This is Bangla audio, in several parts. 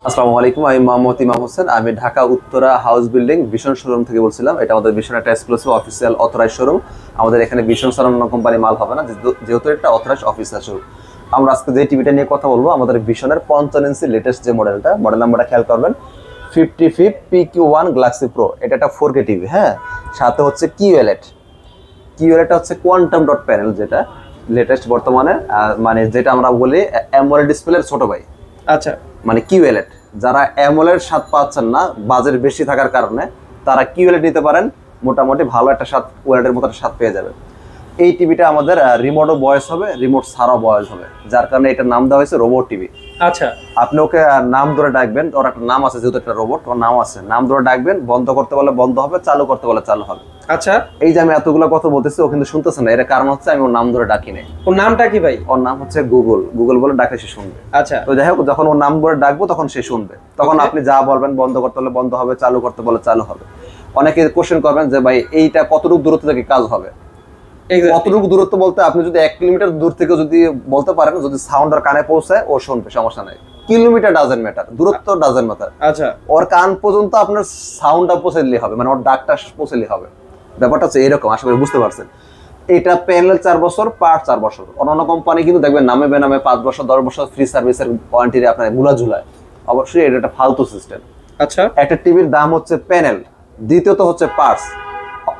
আসসালামু আলাইকুম, আমি মোহাম্মদ ইমাম হোসেন। আমি ঢাকা উত্তরা হাউস বিল্ডিং ভীষণ শোরুম থেকে বলছিলাম। এটা আমাদের ভীষণ একটা এক্সক্লুসিভ অফিসিয়াল অথরাইজ শোরুম। আমাদের এখানে ভীষণ সারান্ন কোম্পানি মাল হবে না, যেহেতু এটা অথরাইজ অফিসিয়াল শোরুম। আমরা আজকে যে টিভিটা নিয়ে কথা বলবো, আমাদের ভীষণের 55 ইঞ্চি লেটেস্ট যে মডেলটা, মডেল নাম্বারটা খেয়াল করবেন 55 PQ1 গ্যালাক্সি প্রো। এটা একটা 4K টিভি। হ্যাঁ, সাথে হচ্ছে কিউএলইডি হচ্ছে কোয়ান্টাম ডট প্যানেল, যেটা লেটেস্ট বর্তমানে, মানে যেটা আমরা বলি অ্যামোলেড ডিসপ্লের ছোট ভাই। আচ্ছা, মানে কিউএলইডি, যারা অ্যামোলেড স্বাদ পাচ্ছেন না বাজেট বেশি থাকার কারণে, তারা কিউএলইডি নিতে পারেন। মোটামুটি ভালো একটা স্বাদ, ওয়েলেটের মতো একটা স্বাদ পেয়ে যাবে। এই টিভিটা আমাদের রিমোটও বয়স হবে, রিমোট ছাড়াও বয়স হবে, যার কারণে এটার নাম দেওয়া হয়েছে রোবট টিভি। আচ্ছা, আপনি ওকে নাম ধরে ডাকবেন, ওর একটা নাম আছে, যেহেতু একটা রোবট, ওর নাম আছে, নাম ধরে ডাকবেন, বন্ধ করতে বলে বন্ধ হবে, চালু করতে বলে চালু হবে। আচ্ছা, এই যে আমি এতগুলো কথা বলতেছি, ও কিন্তু শুনতেছে না। এর কারণ হচ্ছে আমি ওর নাম ধরে ডাকি নাই। ওর নামটা কি ভাই? ওর নাম হচ্ছে গুগল বলে ডাকলে সে শুনবে। আচ্ছা, তো যাই হোক, যখন ওর নাম ধরে ডাকবো তখন সে শুনবে। তখন আপনি যা বলবেন, বন্ধ করতে বলে বন্ধ হবে, চালু করতে বলে চালু হবে। অনেকে কোশ্চেন করবেন যে ভাই এইটা কতটুকু দূরত্ব থেকে কাজ হবে। কতটুকু দূরত্ব বলতে, আপনি যদি 1 কিলোমিটার দূর থেকে যদি বলতে পারেন, যদি সাউন্ড আর কানে পৌঁছায়, ও শুনবে, সমস্যা নাই। কিলোমিটার ডাজেন্ট ম্যাটার, দূরত্ব ডাজেন্ট ম্যাটার। আচ্ছা, ওর কান পর্যন্ত আপনার সাউন্ডটা পৌঁছে দিলেই হবে, মানে ওর ডাকটা পৌঁছে দিলেই হবে। ব্যাপারটা হচ্ছে এরকম, আশা করি বুঝতে পারছেন। এটা প্যানেল 4 বছর, পার্ট 4 বছর। অন্যান্য কোম্পানি কিন্তু দেখবেন নামে বেনামে 5 বছর 10 বছর ফ্রি সার্ভিসের ওয়ারেন্টি আপনার গুলা ঝুলায়। অবশ্যই এটা একটা ফালতু সিস্টেম। আচ্ছা, একটা টিভির দাম হচ্ছে প্যানেল, দ্বিতীয়ত হচ্ছে পার্টস।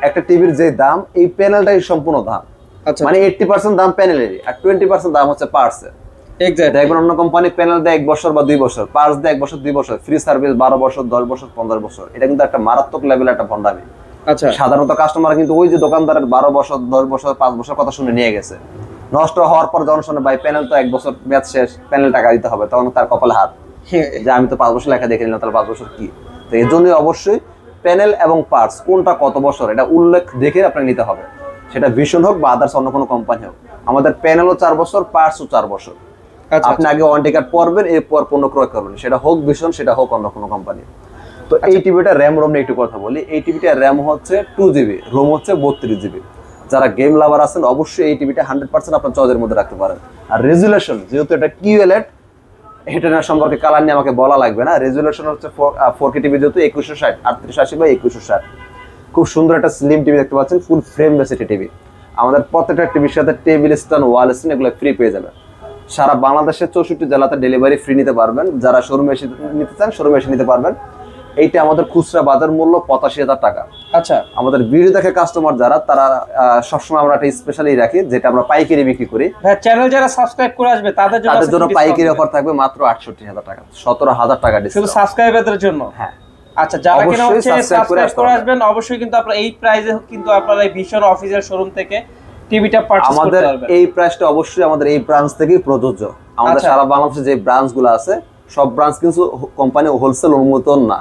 একটা টিভির যে দাম, এই প্যানেলটাই সম্পূর্ণ দাম। আচ্ছা, মানে 80% দাম প্যানেলেরই, আর 20% দাম হচ্ছে পার্টসের। এক্স্যাক্ট। দেখবেন অন্য কোম্পানি প্যানেল দেয় 1 বছর বা 2 বছর, পার্টস দেয় 1 বছর 2 বছর, ফ্রি সার্ভিস 12 বছর 10 বছর 15 বছর। এটা কিন্তু একটা মারাত্মক লেভেলের একটা ভন্ডামি। আচ্ছা, সাধারণত কাস্টমার কিন্তু ওই যে দোকানদারের 12 বছর 10 বছর 5 বছর কথা শুনে নিয়ে গেছে। নষ্ট হওয়ার পর যখন শুনে ভাই প্যানেল তো 1 বছর মেয়াদ শেষ, প্যানেল টাকা দিতে হবে, তখন তার কপালে হাত যে আমি তো 5 বছর লেখা দেখে নিলাম, তাহলে 5 বছর কি। তো এই জন্যই অবশ্যই প্যানেল এবং পার্টস কোনটা কত বছর এটা উল্লেখ দেখে আপনাকে নিতে হবে, সেটা ভীষণ হোক বা আদার্স অন্য কোনো কোম্পানি হোক। আমাদের প্যানেলও 4 বছর, পার্টসও 4 বছর। আপনি আগে ওয়ারেন্টি কার্ড পড়বেন, এরপর পণ্য ক্রয় করবেন, সেটা হোক ভীষণ, সেটা হোক অন্য কোনো কোম্পানি। তো এই টিভিটা র্যাম রোম নিয়ে একটু কথা বলি। এই টিভিটা র্যাম হচ্ছে 2GB, রোম হচ্ছে 32GB। যারা গেম লাভার আছেন অবশ্যই এই টিভিটা 100% আপনার চয়েসের মধ্যে রাখতে পারেন। আর রেজুলেশন, যেহেতু এটা কিউএলইডি, এটা সম্পর্কে কালার নিয়ে আমাকে বলা লাগবে না। রেজুলেশন হচ্ছে 4K টিভি, যেহেতু 2160 3880 বাই 2160। খুব সুন্দর একটা স্লিম টিভি দেখতে পাচ্ছেন, ফুল ফ্রেম বেস টিভি। আমাদের প্রত্যেকটা টিভির সাথে টেবিল স্ট্যান্ড, ওয়াল স্ট্যান্ড এগুলো ফ্রি পেয়ে যাবেন। সারা বাংলাদেশের 64 জেলাতে ডেলিভারি ফ্রি নিতে পারবেন। যারা শোরুমে এসে নিতে চান, শোরুমে এসে নিতে পারবেন। এইটা আমাদের খুচরা বাজার মূল্য 85,000 টাকা। আচ্ছা, আমাদের ভিডিও দেখে কাস্টমার যারা, তারা সবসময় আমরা একটা স্পেশালি রাখি, যেটা আমরা পাইকারি বিক্রি করি। ভাই চ্যানেল যারা সাবস্ক্রাইব করে আসবে তাদের জন্য পাইকারি অফার থাকবে মাত্র 68,000 টাকা, 17,000 টাকা শুধু ডিসকাউন্ট সাবস্ক্রাইবারদের জন্য। হ্যাঁ, আচ্ছা, যারা কিনা হচ্ছে সাবস্ক্রাইব করে আসবেন, আসবেন, অবশ্যই কিন্তু আপনারা এই প্রাইসে কিন্তু আপনারা এই ভীষণ অফিসিয়াল শোরুম থেকে টিভিটা পারচেজ করতে আমাদের পারবেন। এই প্রাইসটা অবশ্যই আমাদের এই ব্রাঞ্চ থেকেই প্রযোজ্য। আমাদের সারা বাংলাদেশে যে ব্রাঞ্চগুলো আছে, সব ব্রাঞ্চ কিন্তু কোম্পানি হোলসেল অনুমোদন না।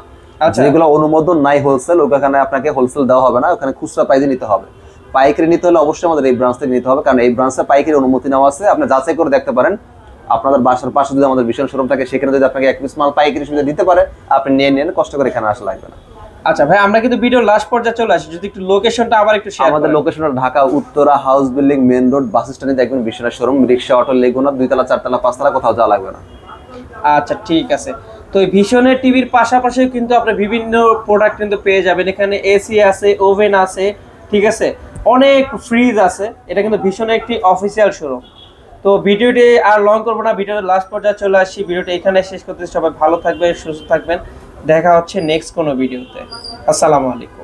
যেগুলো অনুমোদন নাই হোলসেল, ওখানে আপনাকে হোলসেল দেওয়া হবে না, ওখানে খুচরা প্রাইসে নিতে হবে। পাইকারি নিতে হলে অবশ্যই আমাদের এই ব্রাঞ্চ থেকে নিতে হবে, কারণ এই ব্রাঞ্চে পাইকারি অনুমতি নেওয়া আছে। আপনি যাচাই করে দেখতে পারেন, আপনাদের বাসার পাশে যদি আমাদের বিশাল শোরুম থাকে, সেখানে যদি আপনাকে 1 পিস মাল পাইকারি সুবিধা দিতে পারে, আপনি নিয়ে নেন, কষ্ট করে এখানে আসা লাগবে না। আচ্ছা ভাই, আমরা কিন্তু ভিডিও লাস্ট পর্যায়ে চলে আসি, যদি একটু লোকেশনটা আবার একটু শেয়ার করেন। আমাদের লোকেশনটা Dhaka Uttara house building main road, bus স্ট্যান্ডে দেখবেন বিশাল শোরুম। রিকশা, অটো লেগুনা, 2 তলা 4 তলা 5 তলা কোথাও যাওয়া লাগবে না। আচ্ছা, ঠিক আছে। তো এই ভীষণের টিভির পাশাপাশি কিন্তু আপনি বিভিন্ন প্রোডাক্ট কিন্তু পেয়ে যাবেন। এখানে এসি আছে, ওভেন আছে, ঠিক আছে, অনেক ফ্রিজ আছে। এটা কিন্তু ভীষণের একটি অফিসিয়াল শোরুম। তো ভিডিওটি আর লং করবো না, ভিডিওর লাস্ট পর্যায়ে চলে আসছি। ভিডিওটি এখানে শেষ করতে, সবাই ভালো থাকবেন, সুস্থ থাকবেন। দেখা হচ্ছে নেক্সট কোনো ভিডিওতে। আসসালামু আলাইকুম।